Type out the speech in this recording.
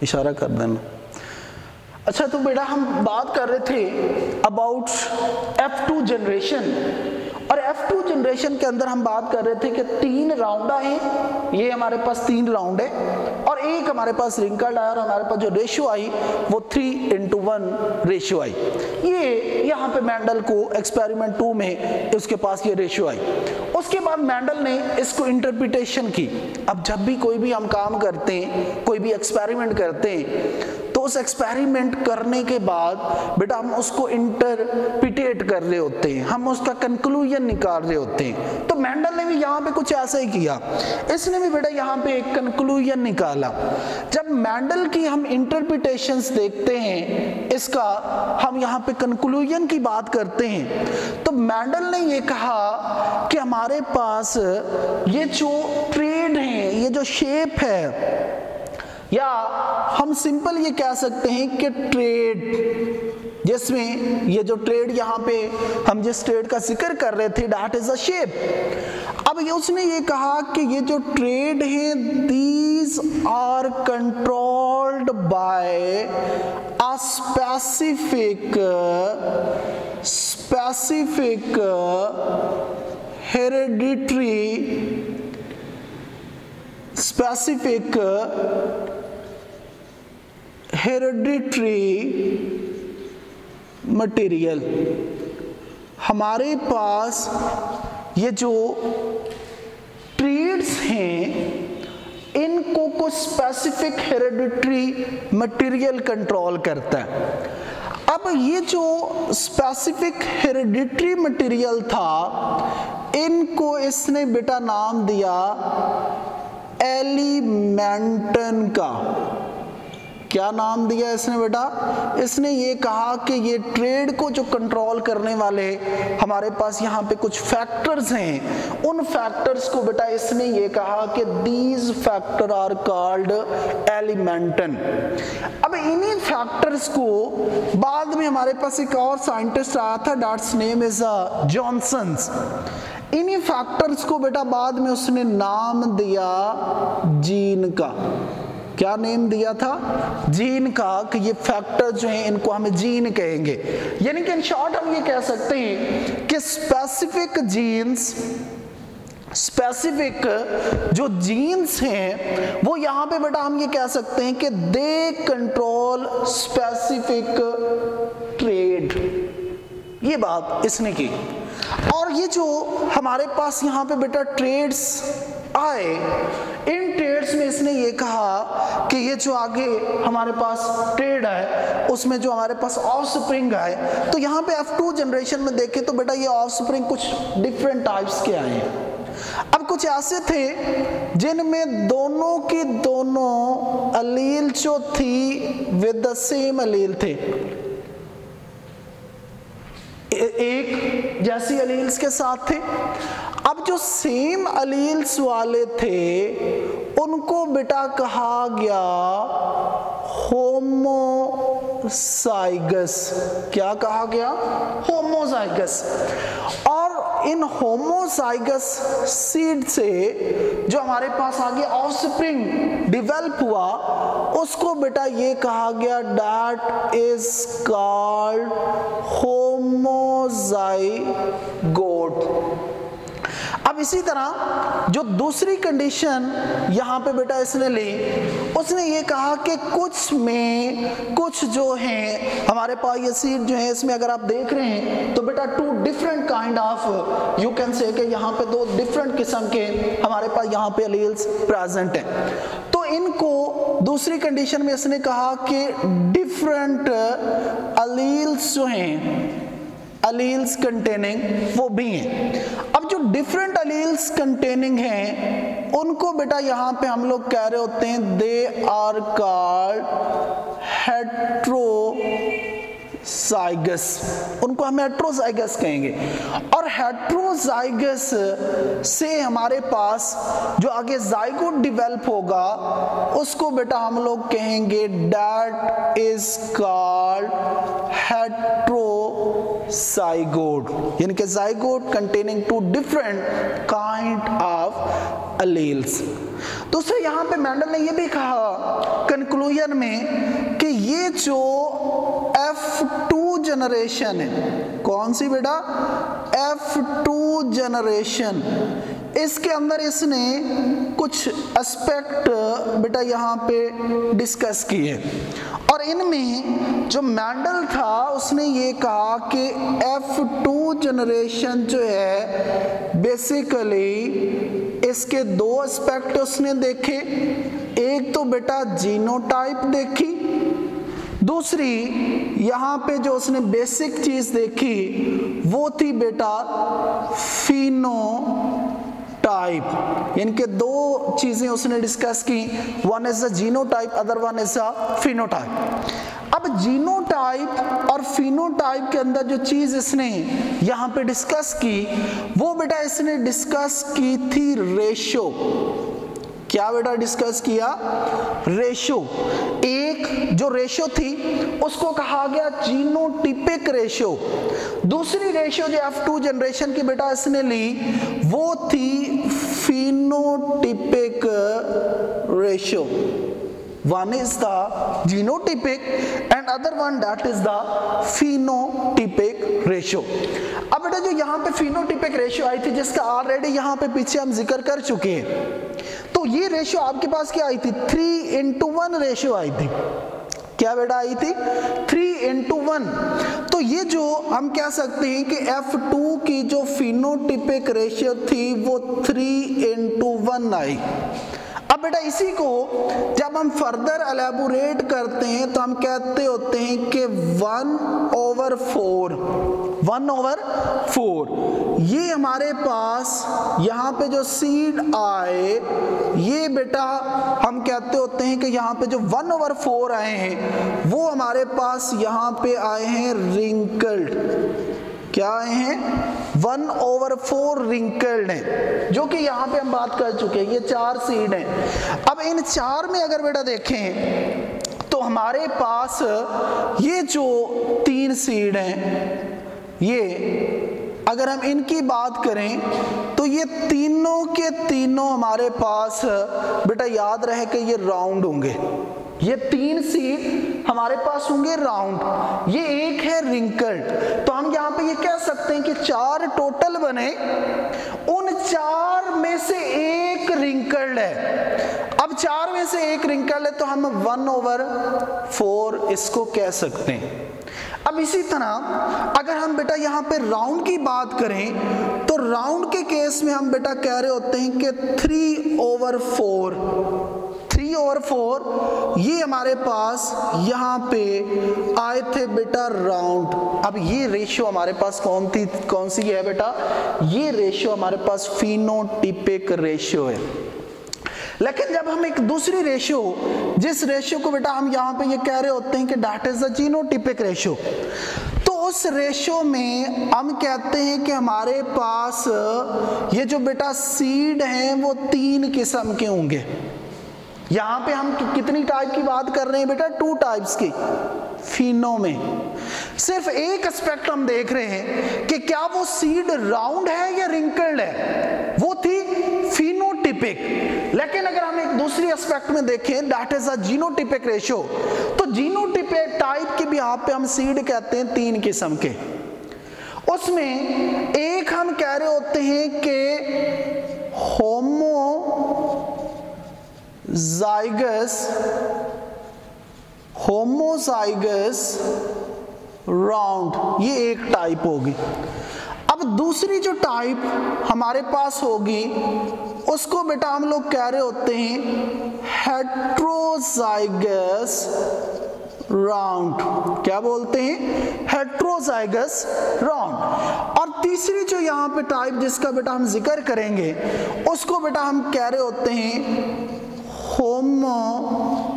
इशारा कर देना। अच्छा, तो बेटा हम बात कर रहे थे अबाउट F2 जनरेशन, और F2 जनरेशन के अंदर हम बात कर रहे थे कि 3 राउंड आए, ये हमारे पास 3 राउंड है, और एक हमारे पास रिंकल्ड आया, और हमारे पास जो रेशियो आई वो 3:1 रेशियो आई। ये यहाँ पे मैंडल को एक्सपेरिमेंट 2 में उसके पास ये रेशियो आई। उसके बाद मैंडल ने इसको इंटरप्रिटेशन की। अब जब भी कोई भी हम काम करते हैं, कोई भी एक्सपेरिमेंट करते हैं, तो उस एक्सपेरिमेंट करने के बाद बेटा हम उसको इंटरप्रिटेट कर रहे होते हैं, हम उसका कंक्लूजन निकाल रहे होते हैं। तो मैंडल ने भी यहाँ पे कुछ ऐसा ही किया, इसने भी बेटा यहाँ पे एक कंक्लूजन निकाला। जब मैंडल की हम इंटरप्रिटेशंस देखते हैं, इसका हम यहाँ पे कंक्लूजन की बात करते हैं, तो मैंडल ने ये कहा कि हमारे पास ये जो ट्रेड है, ये जो शेप है, या हम सिंपल ये कह सकते हैं कि ट्रेड, जिसमें ये जो ट्रेड यहाँ पे हम जिस ट्रेड का जिक्र कर रहे थे, दैट इज अ शेप। अब ये उसने ये कहा कि ये जो ट्रेड है, these are controlled by a specific hereditary material. हमारे पास ये जो ट्रेड्स हैं, इनको कुछ स्पेसिफिक हेरेडिटरी मटेरियल कंट्रोल करता है। अब ये जो स्पेसिफिक हेरेडिटरी मटेरियल था, इनको इसने बेटा नाम दिया एलिमेंटन का। क्या नाम दिया इसने बेटा? इसने ये कहा कि ये ट्रेड को जो कंट्रोल करने वाले हमारे पास यहाँ पे कुछ फैक्टर्स हैं, उन फैक्टर्स को बेटा इसने ये कहा कि दीज फैक्टर आर कॉल्ड एलिमेंटन। अब इन्हीं फैक्टर्स को बाद में हमारे पास एक और साइंटिस्ट आया था, दैट्स नेम इज जॉनसन्स। इन्हीं फैक्टर्स को बेटा बाद में उसने नाम दिया जीन का। क्या नेम दिया था? जीन का, कि ये फैक्टर जो हैं इनको हम जीन कहेंगे। यानी कि इन शॉर्ट हम ये कह सकते हैं कि स्पेसिफिक जीन्स, स्पेसिफिक जो जीन्स हैं वो यहाँ पे बेटा हम ये कह सकते हैं कि दे कंट्रोल स्पेसिफिक ट्रेड। ये बात इसने की। और ये जो हमारे पास यहाँ पे बेटा ट्रेड्स आए, इन ट्रेड्स में इसने ये कहा कि ये जो आगे हमारे पास ट्रेड है, उसमें जो हमारे पास ऑफस्प्रिंग है, तो यहाँ पे F2 जनरेशन में देखें तो बेटा ये ऑफस्प्रिंग कुछ डिफरेंट टाइप्स के आए हैं। अब कुछ ऐसे थे जिनमें दोनों की दोनों अलील जो थी विद द सेम अलील थे, एक जैसी अलील्स के साथ थे। अब जो सेम अलील्स वाले थे उनको बेटा कहा गया होमोजाइगस। क्या कहा गया? होमोजाइगस। और इन होमोजाइगस सीड से जो हमारे पास आगे ऑफस्प्रिंग डेवलप हुआ, उसको बेटा ये कहा गया दैट इज कॉल्ड होमोजाइगोट। अब इसी तरह जो दूसरी कंडीशन यहाँ पे बेटा इसने ली, उसने ये कहा कि कुछ में कुछ जो हैं हमारे पास ये सीड जो है, इसमें अगर आप देख रहे हैं तो बेटा 2 different kind of you can say कि यहाँ पे 2 डिफरेंट किस्म के हमारे पास यहाँ पे अलील्स प्रेजेंट हैं। तो इनको दूसरी कंडीशन में इसने कहा कि डिफरेंट अलील्स जो हैं, अलील्स कंटेनिंग, वो भी हैं। अब जो डिफरेंट अलील्स कंटेनिंग हैं उनको बेटा यहाँ पे हम लोग कह रहे होते हैं दे आर कॉल्ड हेट्रोजाइगस। उनको हम हेट्रोजाइगस कहेंगे। और हेट्रोजाइगस से हमारे पास जो आगे जाइगोट डेवलप होगा उसको बेटा हम लोग कहेंगे दैट इज कॉल्ड हेट्रोजाइगोट। यानी कि zygote containing 2 different kind of alleles। दूसरा यहाँ पे मेंडल ने ये भी कहा कंक्लूजन में कि ये जो F2 जनरेशन है, कौन सी बेटा, F2 जनरेशन, इसके अंदर इसने कुछ एस्पेक्ट बेटा यहाँ पे डिस्कस किए और इनमें जो मेंडल था उसने ये कहा कि F2 जनरेशन जो है बेसिकली इसके दो एस्पेक्ट उसने देखे। एक तो बेटा जीनोटाइप देखी, दूसरी यहाँ पे जो उसने बेसिक चीज देखी वो थी बेटा फिनोटाइप। इनके दो चीजें उसने डिस्कस की, one is the genotype, other one is the phenotype. अब जीनोटाइप और फिनोटाइप के अंदर जो चीज इसने यहाँ पे डिस्कस की वो बेटा इसने डिस्कस की थी रेशो। क्या बेटा डिस्कस किया, रेशो। एक जो रेशो थी उसको कहा गया जीनोटिपिक रेशो। दूसरी रेशो जो F2 जनरेशन की बेटा इसने ली वो थी phenotypic ratio. One is the genotypic and other one that is the phenotypic ratio। अब बेटा जो यहाँ पे phenotypic ratio आई थी जिसका ऑलरेडी यहाँ पे पीछे हम जिक्र कर चुके हैं, तो ये रेशियो आपके पास क्या आई थी, 3:1 रेशियो आई थी। क्या बेटा आई थी, 3:1। तो ये जो हम कह सकते हैं कि F2 की जो फिनोटिपिक रेशियो थी वो 3:1 आई। अब बेटा इसी को जब हम फर्दर एलैबोरेट करते हैं तो हम कहते होते हैं कि 1/4 ये हमारे पास यहाँ पे जो सीड आए ये बेटा हम कहते होते हैं कि यहाँ पे जो 1/4 आए हैं वो हमारे पास यहाँ पे आए हैं रिंकल्ड। क्या आए हैं, 1/4 रिंकल्ड है, जो कि यहाँ पे हम बात कर चुके हैं। ये 4 सीड हैं। अब इन 4 में अगर बेटा देखें तो हमारे पास ये जो 3 सीड हैं, ये अगर हम इनकी बात करें तो ये तीनों के तीनों हमारे पास बेटा याद रहे कि ये राउंड होंगे। ये 3 सीड हमारे पास होंगे राउंड, ये एक है रिंकल्ड। तो हम यहाँ पे ये कह सकते हैं कि 4 टोटल बने, उन 4 में से एक रिंकल्ड है। अब 4 में से एक रिंकल्ड है तो हम 1/4 इसको कह सकते हैं। अब इसी तरह अगर हम बेटा यहाँ पे राउंड की बात करें तो राउंड के केस में हम बेटा कह रहे होते हैं कि 3/4 ये हमारे पास यहाँ पे आए थे बेटा राउंड। अब ये रेशियो हमारे पास कौन सी है बेटा, ये रेशियो हमारे पास फिनोटिपिक रेशियो है। लेकिन जब हम एक दूसरी रेशियो, जिस रेशियो को बेटा हम यहाँ पे ये कह रहे होते हैं कि that is the genotypic ratio, तो उस रेशियो में हम कहते हैं कि हमारे पास ये जो बेटा सीड हैं वो 3 किस्म के होंगे। यहाँ पे हम कितनी टाइप की बात कर रहे हैं बेटा, 2 टाइप्स की। फिनो में सिर्फ एक एस्पेक्ट हम देख रहे हैं कि क्या वो सीड राउंड है या रिंकल्ड है, वो थी फिनोटिपिक। लेकिन अगर हम एक दूसरी एस्पेक्ट में देखें that is a genotypic ratio, तो जीनोटिपिक टाइप के भी यहाँ पे हम सीड कहते हैं 3 किस्म के। उसमें एक हम कह रहे होते हैं कि होमोजाइगस राउंड, ये एक टाइप होगी। अब दूसरी जो टाइप हमारे पास होगी उसको बेटा हम लोग कह रहे होते हैं हेट्रोजाइगस राउंड। क्या बोलते हैं, हेट्रोजाइगस राउंड। और तीसरी जो यहाँ पे टाइप जिसका बेटा हम जिक्र करेंगे उसको बेटा हम कह रहे होते हैं होमोजाइगस